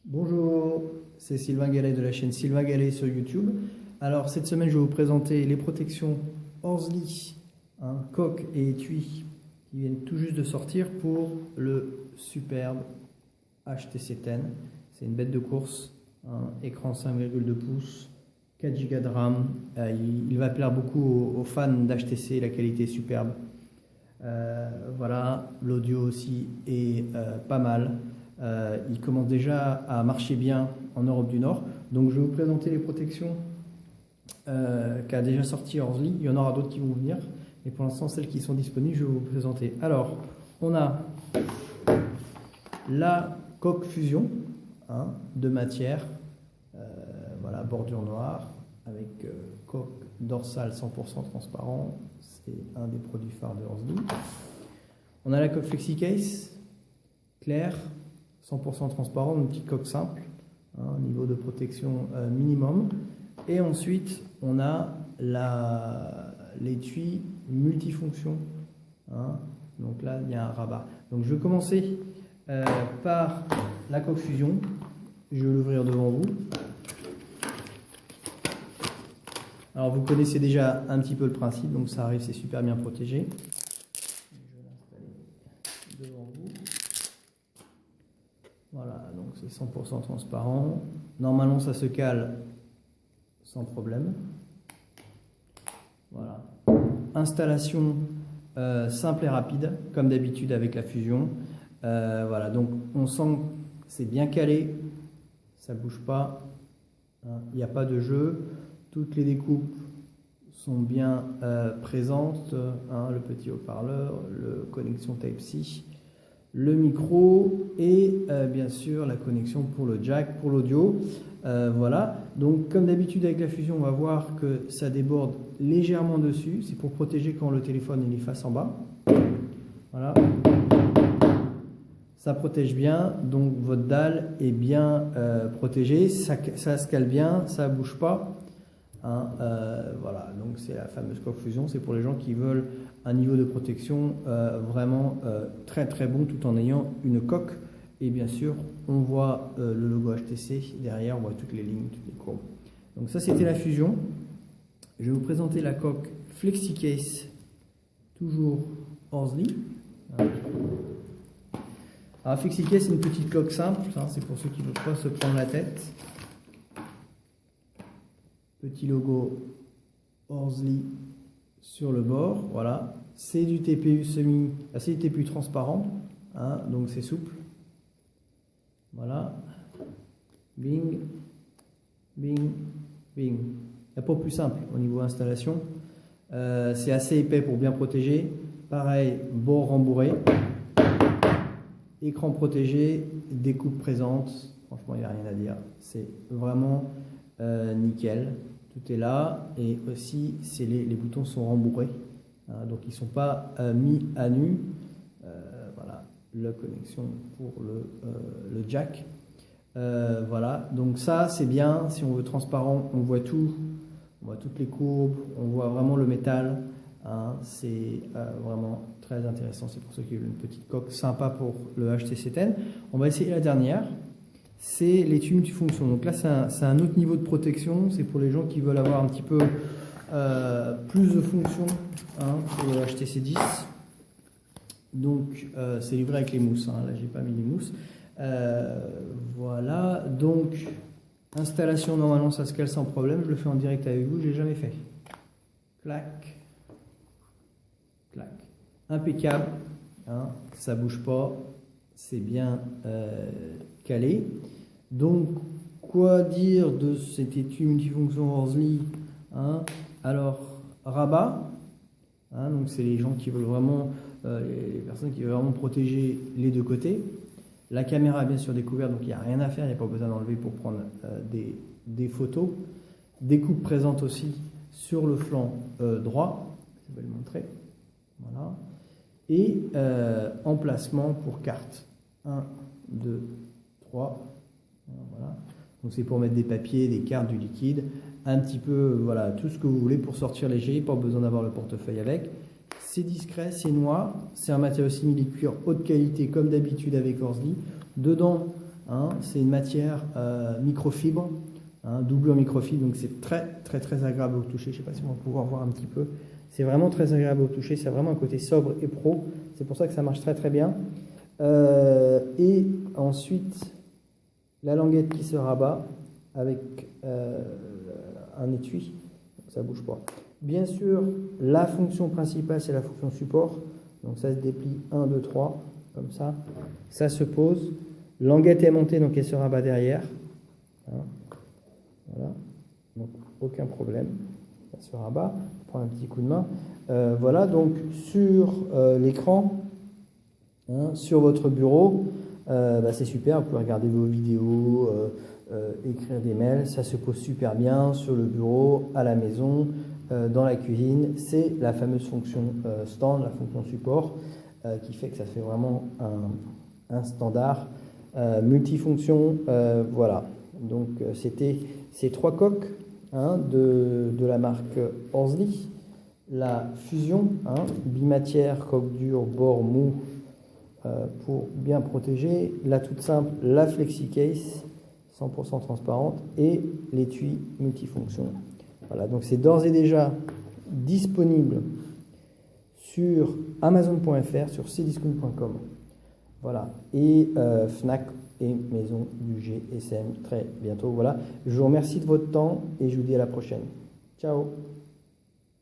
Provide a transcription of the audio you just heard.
Bonjour, c'est Sylvain Gallet de la chaîne Sylvain Gallet sur YouTube. Alors cette semaine je vais vous présenter les protections Horsley, coque et étui qui viennent tout juste de sortir pour le superbe HTC 10. C'est une bête de course, écran 5,2 pouces, 4 Go de RAM. Il va plaire beaucoup aux fans d'HTC, la qualité est superbe. Voilà, l'audio aussi est pas mal. Il commence déjà à marcher bien en Europe du Nord. Donc je vais vous présenter les protections qu'a déjà sorti Horsley. Il y en aura d'autres qui vont venir. Mais pour l'instant, celles qui sont disponibles, je vais vous présenter. Alors, on a la coque fusion de matière. Voilà, bordure noire avec coque dorsale 100% transparent. C'est un des produits phares de Horsley. On a la coque FlexiCase claire, 100% transparent, une petite coque simple, niveau de protection minimum. Et ensuite, on a l'étui multifonction. Donc là, il y a un rabat. Donc je vais commencer par la coque fusion. Je vais l'ouvrir devant vous. Alors vous connaissez déjà un petit peu le principe, donc ça arrive, c'est super bien protégé. Je vais l'installer devant vous. Voilà, donc c'est 100% transparent. Normalement, ça se cale sans problème. Voilà. Installation simple et rapide, comme d'habitude avec la fusion. Voilà, donc on sent que c'est bien calé, ça ne bouge pas, il n'y a pas de jeu. Toutes les découpes sont bien présentes, le petit haut-parleur, la connexion Type-C, le micro et bien sûr la connexion pour le jack, pour l'audio. Voilà, donc comme d'habitude avec la fusion, on va voir que ça déborde légèrement dessus. C'est pour protéger quand le téléphone il est face en bas. Voilà. Ça protège bien, donc votre dalle est bien protégée. Ça se cale bien, ça ne bouge pas. Voilà, donc c'est la fameuse coque fusion. C'est pour les gens qui veulent un niveau de protection vraiment très très bon tout en ayant une coque. Et bien sûr, on voit le logo HTC derrière, on voit toutes les lignes, toutes les courbes. Donc ça, c'était la fusion. Je vais vous présenter la coque FlexiCase, toujours Horsley. Alors FlexiCase, c'est une petite coque simple, c'est pour ceux qui ne veulent pas se prendre la tête. Petit logo Horsley sur le bord, voilà. C'est du TPU c'est du TPU transparent, donc c'est souple. Voilà. Bing, bing, bing. Il n'y a pas plus simple au niveau installation. C'est assez épais pour bien protéger. Pareil, bord rembourré. Écran protégé, découpe présente. Franchement, il n'y a rien à dire. C'est vraiment nickel. Tout est là. Et aussi, les boutons sont rembourrés. Donc, ils ne sont pas mis à nu. Voilà, la connexion pour le jack. Voilà, donc ça, c'est bien. Si on veut transparent, on voit tout. On voit toutes les courbes. On voit vraiment le métal. C'est vraiment très intéressant. C'est pour ceux qui veulent une petite coque sympa pour le HTC 10. On va essayer la dernière. C'est l'étui multifonction. Donc là, c'est un autre niveau de protection. C'est pour les gens qui veulent avoir un petit peu plus de fonctions pour le HTC 10. Donc, c'est livré avec les mousses. Là, j'ai pas mis les mousses. Voilà. Donc, installation, normalement, ça se cale sans problème. Je le fais en direct avec vous. Je l'ai jamais fait. Clac. Clac. Impeccable. Ça bouge pas. C'est bien calé. Donc, quoi dire de cet étui multifonction Horsley? Alors, rabat. Donc, c'est les gens qui veulent vraiment, les personnes qui veulent vraiment protéger les deux côtés. La caméra est bien sûr découverte, donc il n'y a rien à faire. Il n'y a pas besoin d'enlever pour prendre des photos. Découpe présente aussi sur le flanc droit. Je vais le montrer. Voilà. Et emplacement pour carte 1, 2, 3. Voilà. Donc c'est pour mettre des papiers, des cartes, du liquide, un petit peu, voilà, tout ce que vous voulez pour sortir léger, pas besoin d'avoir le portefeuille avec. C'est discret, c'est noir, c'est un matériau simili-cuir haute qualité comme d'habitude avec Horsley. Dedans, hein. C'est une matière microfibre, hein, doublure microfibre, donc c'est très agréable au toucher. Je ne sais pas si on va pouvoir voir un petit peu. C'est vraiment très agréable au toucher, c'est vraiment un côté sobre et pro. C'est pour ça que ça marche très bien. Et ensuite, la languette qui se rabat avec un étui, ça ne bouge pas. Bien sûr, la fonction principale, c'est la fonction support. Donc ça se déplie 1, 2, 3, comme ça. Ça se pose. Languette est montée, donc elle se rabat derrière. Hein. Voilà. Donc aucun problème. Ça se rabat. On prend un petit coup de main. Voilà, donc sur l'écran, hein, sur votre bureau, c'est super. Vous pouvez regarder vos vidéos, écrire des mails. Ça se pose super bien sur le bureau, à la maison, dans la cuisine. C'est la fameuse fonction stand, la fonction support, qui fait que ça fait vraiment un standard multifonction. Voilà. Donc c'était ces 3 coques, hein, de la marque Horsley. La Fusion, hein, bimatière, coque dure, bord mou, pour bien protéger. La toute simple, la FlexiCase, 100% transparente, et l'étui multifonction. Voilà, donc c'est d'ores et déjà disponible sur Amazon.fr, sur cdiscount.com. Voilà, et Fnac et Maison du GSM très bientôt. Voilà, je vous remercie de votre temps et je vous dis à la prochaine. Ciao.